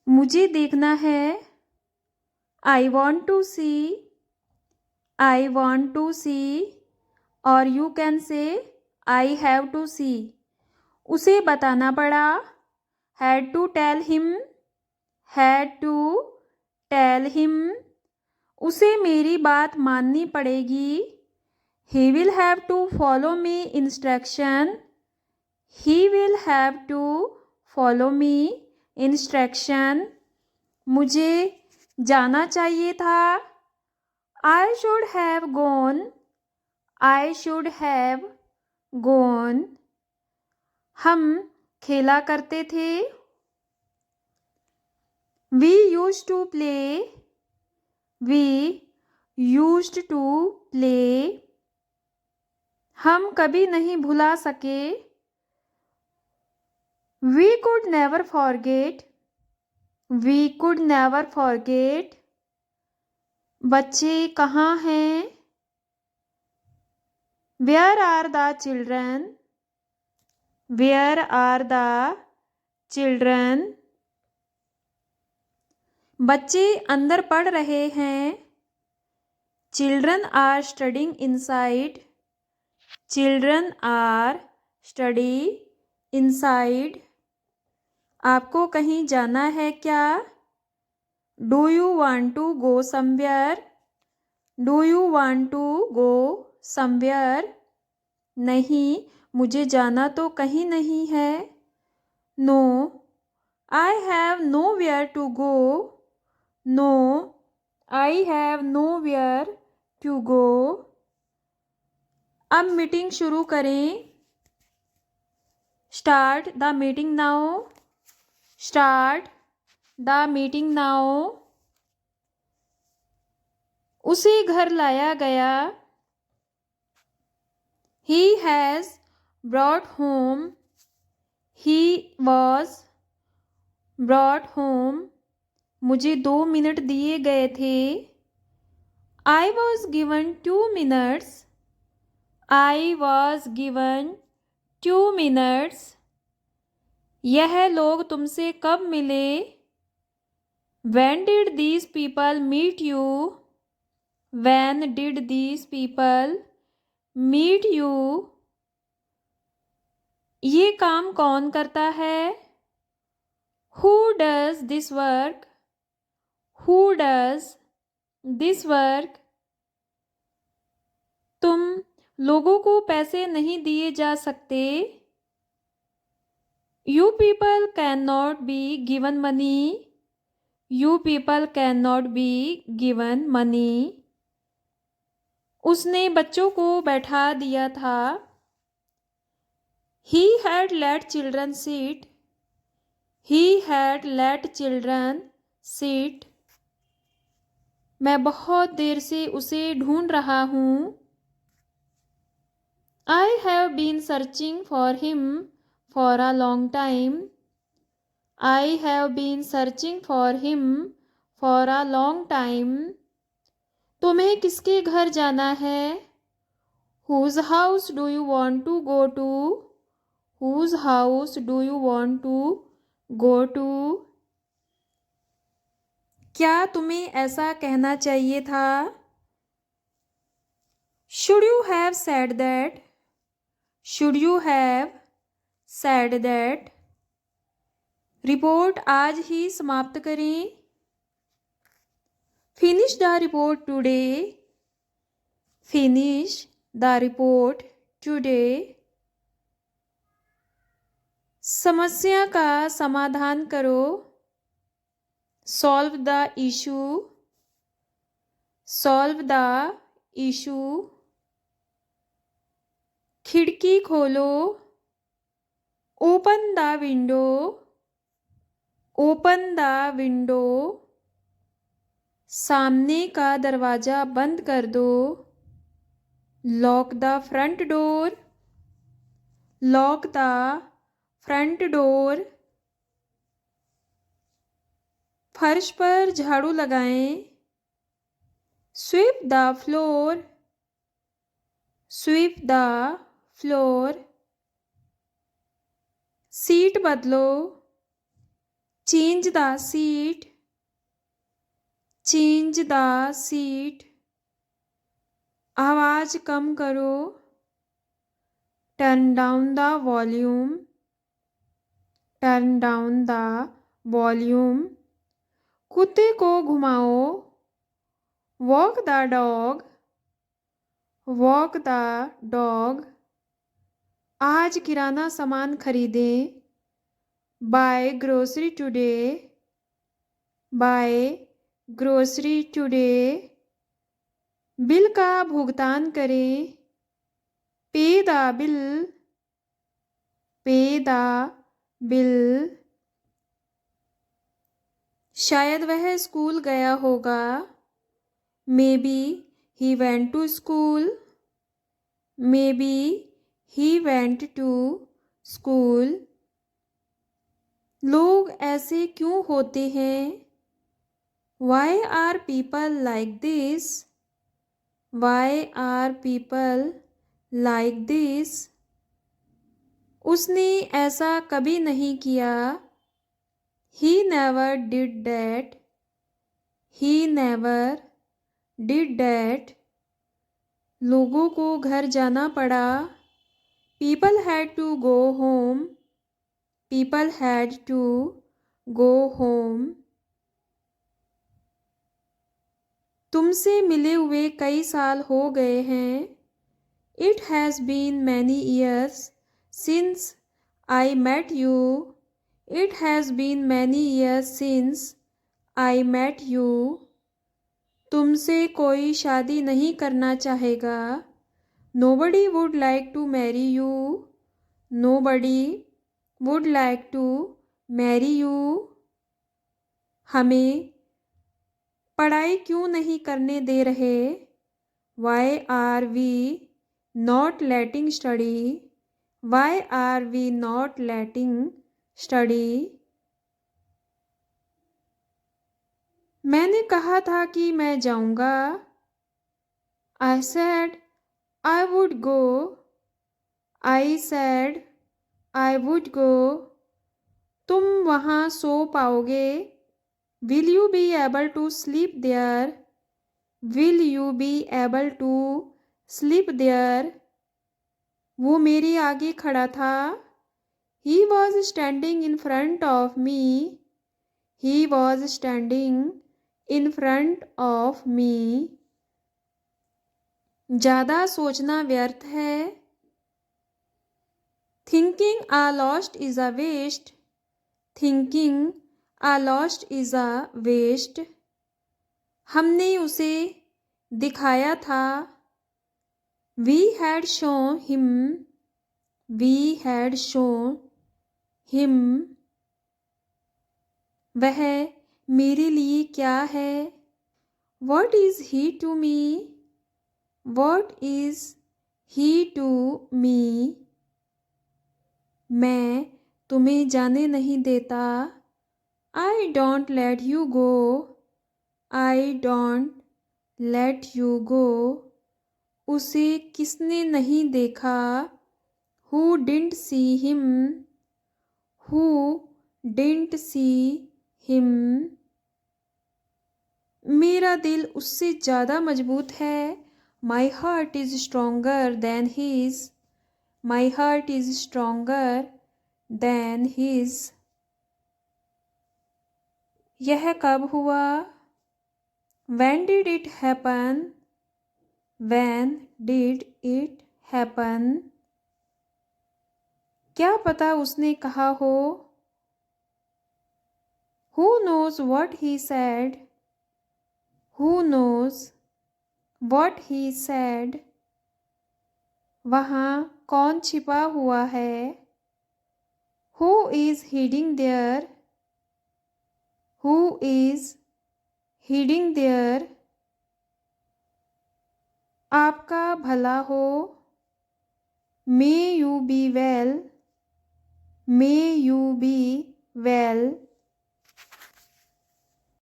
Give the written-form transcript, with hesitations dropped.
मुझे देखना है। I want to see. I want to see. और you can say I have to सी। उसे बताना पड़ा। Had to tell him. Had to tell him. उसे मेरी बात माननी पड़ेगी। He will have to follow me instruction. He will have to follow me instruction. मुझे जाना चाहिए था। I should have gone. I should have gone. हम खेला करते थे। We use to play. We used to play. हम कभी नहीं भुला सके। We could never forget. We could never forget. बच्चे कहाँ हैं? Where are the children? Where are the children? बच्चे अंदर पढ़ रहे हैं। Children are studying inside. Children are study inside. आपको कहीं जाना है क्या? Do you want to go somewhere? Do you want to go somewhere? नहीं, मुझे जाना तो कहीं नहीं है। No, I have nowhere to go. No, I have nowhere to go. अब मीटिंग शुरू करें। Start the meeting now. Start the meeting now. उसे घर लाया गया। He has brought home. He was brought home. मुझे 2 minute दिए गए थे। I was given 2 minutes. I was given 2 minutes. यह लोग तुमसे कब मिले? When did these people meet you? When did these people meet you? ये काम कौन करता है? Who does this work? Who does this work? तुम लोगों को पैसे नहीं दिए जा सकते। You people cannot be given money. You people cannot be given money. उसने बच्चों को बैठा दिया था। He had let children sit. He had let children sit. मैं बहुत देर से उसे ढूंढ रहा हूँ। I have been searching for him for a long time. I have been searching for him for a long time. तुम्हें किसके घर जाना है? Whose house do you want to go to? Whose house do you want to go to? क्या तुम्हें ऐसा कहना चाहिए था? Should you have said that? Should you have said that? Report आज ही समाप्त करें। Finish the report today. Finish the report today. समस्या का समाधान करो। Solve the issue. Solve the issue. खिड़की खोलो। Open the window. Open the window. सामने का दरवाज़ा बंद कर दो। Lock the front door. Lock the front door. फर्श पर झाड़ू लगाएं। Sweep the floor. Sweep the floor. Seat बदलो। Change the seat. Change the seat. आवाज़ कम करो. Turn down the volume. Turn down the volume. कुत्ते को घुमाओ. Walk the dog. Walk the dog. आज किराना सामान खरीदें. Buy grocery today. Buy grocery today. Bill का भुगतान करें. Pay the bill. Pay the bill. शायद वह स्कूल गया होगा. Maybe he went to school. Maybe he went to school. लोग ऐसे क्यों होते हैं? Why are people like this? Why are people like this? उसने ऐसा कभी नहीं किया. He never did that. He never did that. लोगों को घर जाना पड़ा. People had to go home. People had to go home. तुमसे मिले हुए कई साल हो गए हैं. It has been many years since I met you. It has been many years since I met you. तुमसे कोई शादी नहीं करना चाहेगा. Nobody would like to marry you. Nobody would like to marry you. हमें पढ़ाई क्यों नहीं करने दे रहे? Why are we not letting study? Why are we not letting study? मैंने कहा था कि मैं जाऊंगा. I said I would go. I said I would go. तुम वहाँ सो पाओगे. Will you be able to sleep there? Will you be able to sleep there? वो मेरे आगे खड़ा था. He was standing in front of me. He was standing in front of me. ज़्यादा सोचना व्यर्थ है. Thinking a lost is a waste. Thinking a lost is a waste. हमने उसे दिखाया था. We had shown him. We had shown him. वह मेरे लिए क्या है? What is he to me? What is he to me? मैं तुम्हें जाने नहीं देता. I don't let you go. I don't let you go. उसे किसने नहीं देखा? Who didn't see him? Who didn't see him? मेरा दिल उससे ज़्यादा मजबूत है. My heart is stronger than his. My heart is stronger than his. यह कब हुआ? When did it happen? When did it happen? क्या पता उसने कहा हो? Who knows what he said? Who knows what he said? वहाँ कौन छिपा हुआ है? Who is hiding there? Who is hiding there? आपका भला हो. May you be well. May you be well.